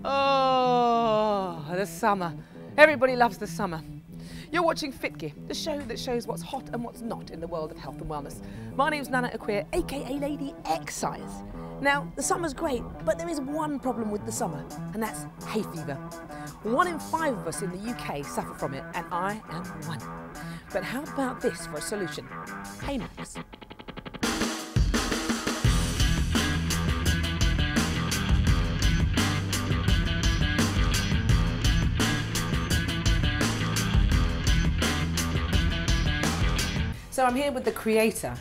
Oh, the summer. Everybody loves the summer. You're watching Fit Gear, the show that shows what's hot and what's not in the world of health and wellness. My name's Nana Aquia, aka Lady Exercise. Now, the summer's great, but there is one problem with the summer, and that's hay fever. 1 in 5 of us in the UK suffer from it, and I am one. But how about this for a solution? HayMax. So I'm here with the creator,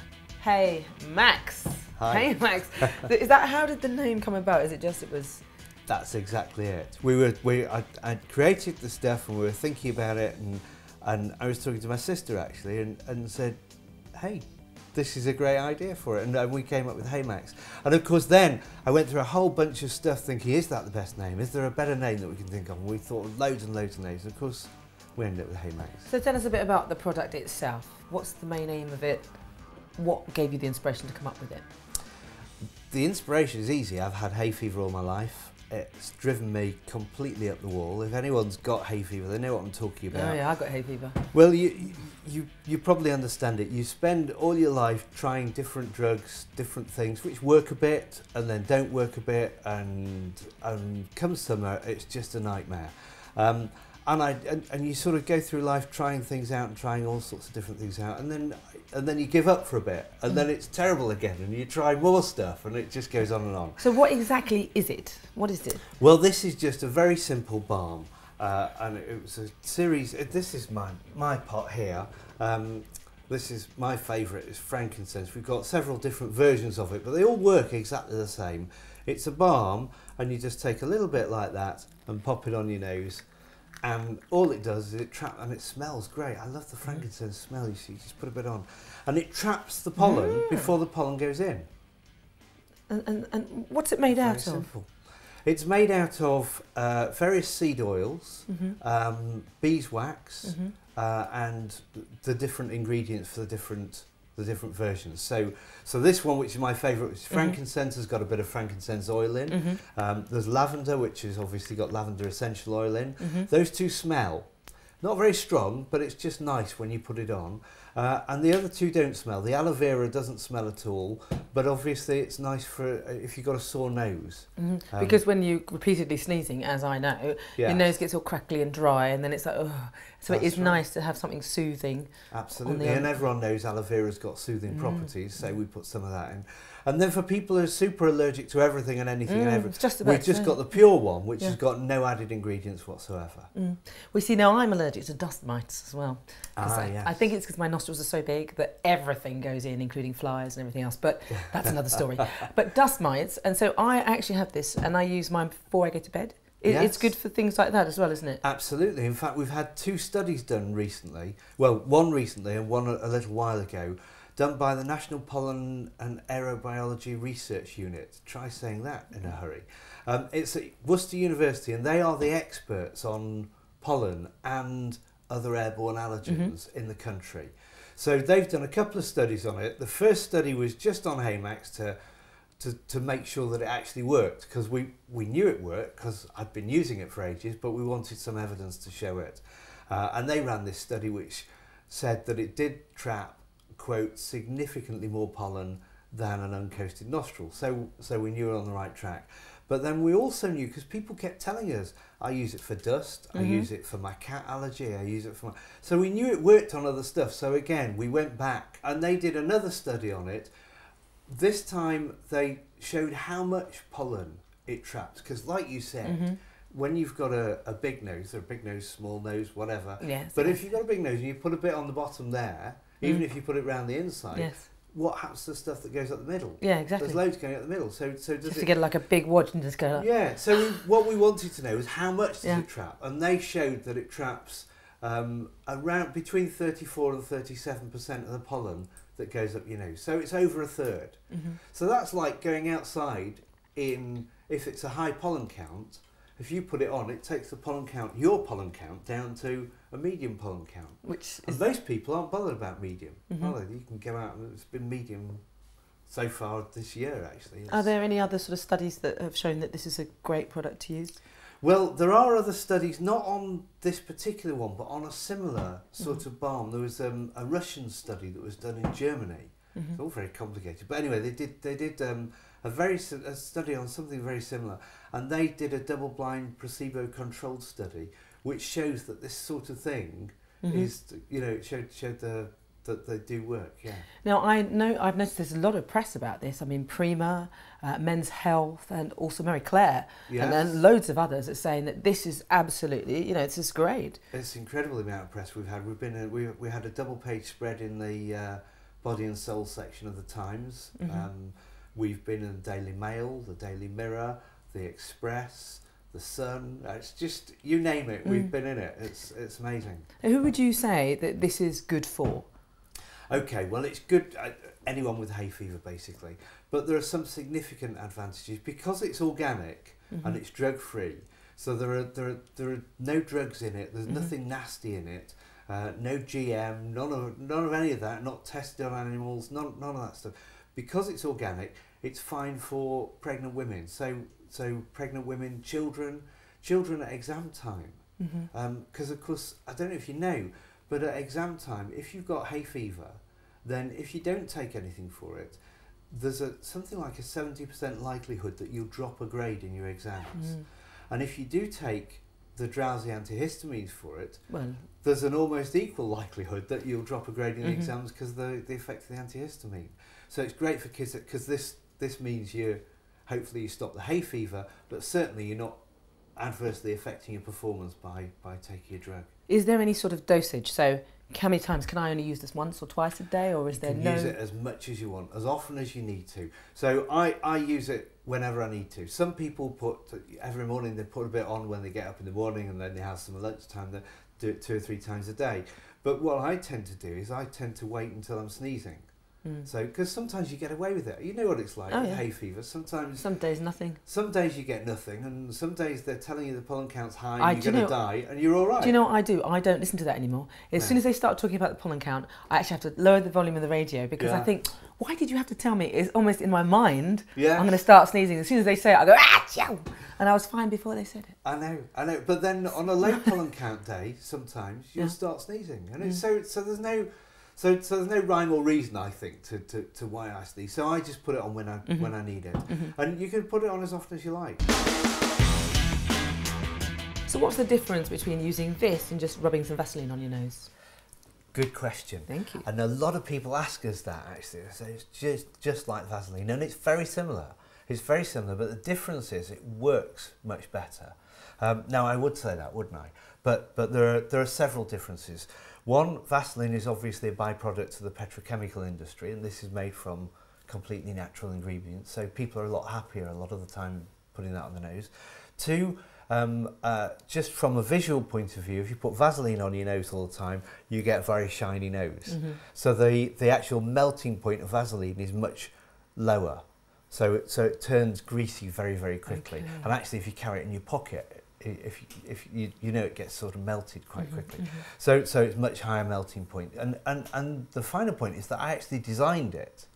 HayMax. Hi. HayMax. Is that, how did the name come about? Is it just, it was? That's exactly it. I created the stuff and we were thinking about it, and I was talking to my sister actually and said, hey, this is a great idea for it, and we came up with HayMax. And of course then I went through a whole bunch of stuff thinking, is that the best name? Is there a better name that we can think of? And we thought of loads and loads of names, and of course we ended up with HayMax. So tell us a bit about the product itself. What's the main aim of it? What gave you the inspiration to come up with it? The inspiration is easy. I've had hay fever all my life. It's driven me completely up the wall. If anyone's got hay fever, they know what I'm talking about. Oh yeah, I've got hay fever. Well, you probably understand it. You spend all your life trying different drugs, different things, which work a bit and then don't work a bit, and come summer, it's just a nightmare. And you sort of go through life trying things out and trying all sorts of different things out, and then you give up for a bit, and then it's terrible again, and you try more stuff, and it just goes on and on. So what exactly is it? What is it? Well, this is just a very simple balm, and it was a series. This is my pot here. This is my favourite. It's frankincense. We've got several different versions of it, but they all work exactly the same. It's a balm, and you just take a little bit like that and pop it on your nose. And all it does is it traps, and it smells great. I love the frankincense smell. You see, you just put a bit on, and it traps the pollen before the pollen goes in. And what's it made out of? Very simple. It's made out of various seed oils, beeswax, and the different ingredients for the different versions. So this one, which is my favourite, which is frankincense, has got a bit of frankincense oil in. There's lavender, which has obviously got lavender essential oil in. Those two smell. Not very strong, but it's just nice when you put it on. And the other two don't smell. The aloe vera doesn't smell at all, but obviously it's nice for if you've got a sore nose. Because when you repeatedly sneezing, as I know, your nose gets all crackly and dry, and then it's like, oh. So it is nice to have something soothing. Absolutely, and everyone knows aloe vera's got soothing properties, so we put some of that in. And then for people who are super allergic to everything and anything and everything, we've just got the pure one, which has got no added ingredients whatsoever. We see now I'm allergic to dust mites as well. Yes. I think it's because my nostrils are so big that everything goes in, including flies and everything else, but that's another story. But dust mites, and so I actually have this, and I use mine before I go to bed. It's good for things like that as well, isn't it? Absolutely. In fact, we've had 2 studies done recently. Well, one recently and one a little while ago, done by the National Pollen and Aerobiology Research Unit. Try saying that in a hurry. It's at Worcester University, and they are the experts on pollen and other airborne allergens in the country. So they've done a couple of studies on it. The first study was just on HayMax to make sure that it actually worked, because we knew it worked because I'd been using it for ages, but we wanted some evidence to show it. And they ran this study which said that it did trap, quote, significantly more pollen than an uncoated nostril. So we knew we were on the right track. But then we also knew, because people kept telling us, I use it for dust, I use it for my cat allergy, I use it for my... So we knew it worked on other stuff. So again, we went back and they did another study on it. This time they showed how much pollen it traps, because like you said, when you've got a big nose, or a big nose, small nose, whatever, but if you've got a big nose and you put a bit on the bottom there, even if you put it around the inside, what happens to the stuff that goes up the middle? Yeah, exactly. There's loads going up the middle. So does just to get like a big wad and just go like... Yeah, so what we wanted to know is how much does it trap? And they showed that it traps around between 34 and 37% of the pollen that goes up your nose. So it's over a third. So that's like going outside if it's a high pollen count, if you put it on, it takes the pollen count, your pollen count, down to a medium pollen count. And most people aren't bothered about medium. You can go out and it's been medium so far this year, actually. Are there any other sort of studies that have shown that this is a great product to use? Well, there are other studies, not on this particular one, but on a similar sort of balm. There was a Russian study that was done in Germany. It's all very complicated, but anyway, they did a study on something very similar, and they did a double-blind placebo-controlled study, which shows that this sort of thing is, it showed that they do work. Yeah. Now I've noticed there's a lot of press about this. I mean, Prima, Men's Health, and also Marie Claire, and then loads of others are saying that this is absolutely, this is great. It's incredible the amount of press we've had. We had a double-page spread in the Body and Soul section of the Times. We've been in the Daily Mail, the Daily Mirror, the Express, the Sun. It's just, you name it, we've been in it. It's amazing. Now, who would you say that this is good for? Okay, well, it's good, anyone with hay fever basically, but there are some significant advantages because it's organic and it's drug-free. So there are no drugs in it. There's nothing nasty in it. No GM, none of any of that. Not tested on animals. None of that stuff. Because it's organic, it's fine for pregnant women. So pregnant women, children at exam time. Because of course, I don't know if you know, but at exam time, if you've got hay fever, then if you don't take anything for it, there's something like a 70% likelihood that you'll drop a grade in your exams. And if you do take the drowsy antihistamines for it, there's an almost equal likelihood that you'll drop a grade in the exams because of the effect of the antihistamine. So it's great for kids because this means hopefully you stop the hay fever, but certainly you're not adversely affecting your performance by taking your drug. Is there any sort of dosage? So how many times can I only use this once or twice a day, or is there no? Use it as much as you want, as often as you need to. So I use it whenever I need to. Some people every morning they put a bit on when they get up in the morning, and then they have some at lunchtime. They do it 2 or 3 times a day. But what I tend to do is I tend to wait until I'm sneezing. So, because sometimes you get away with it. You know what it's like with hay fever. Sometimes some days nothing. Some days you get nothing, and some days they're telling you the pollen count's high and you're going to die, and you're all right. Do you know what I do? I don't listen to that anymore. As soon as they start talking about the pollen count, I actually have to lower the volume of the radio because I think, why did you have to tell me? It's almost in my mind. I'm going to start sneezing. As soon as they say it, I go, ah, and I was fine before they said it. I know. But then on a low pollen count day, sometimes you'll start sneezing, and it's so there's no. So there's no rhyme or reason, I think, to why I sneeze. So I just put it on when I need it, and you can put it on as often as you like. So what's the difference between using this and just rubbing some Vaseline on your nose? Good question. Thank you. And a lot of people ask us that actually. So it's just like Vaseline, and it's very similar. It's very similar, but the difference is it works much better. Now I would say that, wouldn't I? But there are several differences. One, Vaseline is obviously a byproduct of the petrochemical industry, and this is made from completely natural ingredients, so people are a lot happier a lot of the time putting that on the nose. Two, just from a visual point of view, if you put Vaseline on your nose all the time, you get a very shiny nose. So the actual melting point of Vaseline is much lower, so it turns greasy very, very quickly. Okay. And actually, if you carry it in your pocket, if you know, it gets sort of melted quite quickly. So it's much higher melting point. And the final point is that I actually designed it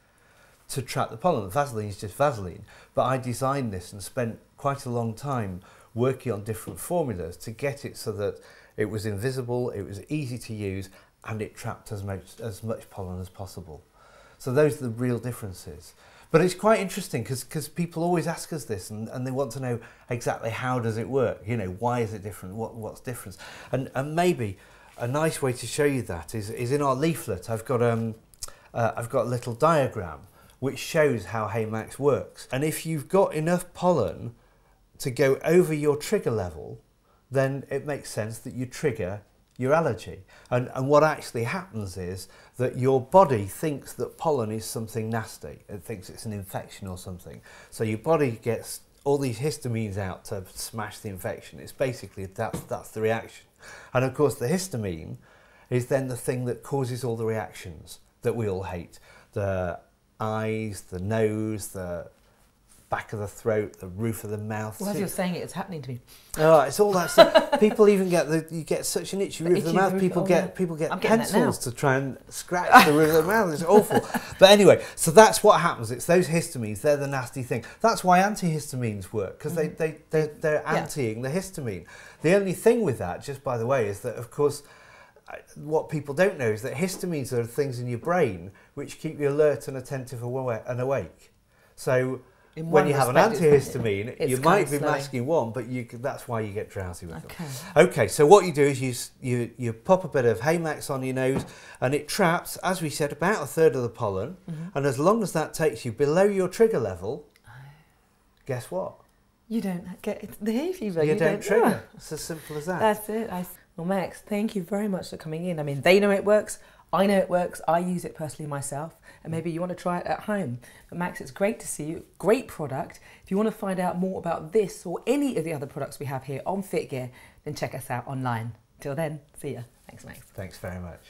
to trap the pollen. Vaseline is just Vaseline, but I designed this and spent quite a long time working on different formulas to get it so that it was invisible, it was easy to use, and it trapped as much pollen as possible. So those are the real differences. But it's quite interesting because people always ask us this, and they want to know exactly how does it work. You know, why is it different? What's different? And maybe a nice way to show you that is in our leaflet. I've got a little diagram which shows how HayMax works. And if you've got enough pollen to go over your trigger level, then it makes sense that you trigger your allergy. And what actually happens is that your body thinks that pollen is something nasty. It thinks it's an infection or something. So your body gets all these histamines out to smash the infection. It's basically, that's the reaction. And of course the histamine is then the thing that causes all the reactions that we all hate. The eyes, the nose, the back of the throat, the roof of the mouth. Well, as you're saying it, it's happening to me. Oh, it's all that stuff. People even you get such an itchy roof of the mouth. People get pencils to try and scratch the roof of the mouth. It's awful. But anyway, so that's what happens. It's those histamines. They're the nasty thing. That's why antihistamines work, because they're antiing the histamine. The only thing with that, just by the way, is that of course, what people don't know is that histamines are things in your brain which keep you alert and attentive and awake. So when you have an antihistamine, you might be masking one, but that's why you get drowsy with them. Okay, so what you do is you pop a bit of HayMax on your nose, and it traps, as we said, about a third of the pollen. And as long as that takes you below your trigger level, guess what? You don't get the hay fever. You don't trigger. It's as simple as that. That's it. Well, Max, thank you very much for coming in. I mean, they know it works. I know it works. I use it personally myself, and maybe you want to try it at home. But Max, it's great to see you. Great product. If you want to find out more about this or any of the other products we have here on FitGear, then check us out online. Till then, see ya. Thanks, Max. Thanks very much.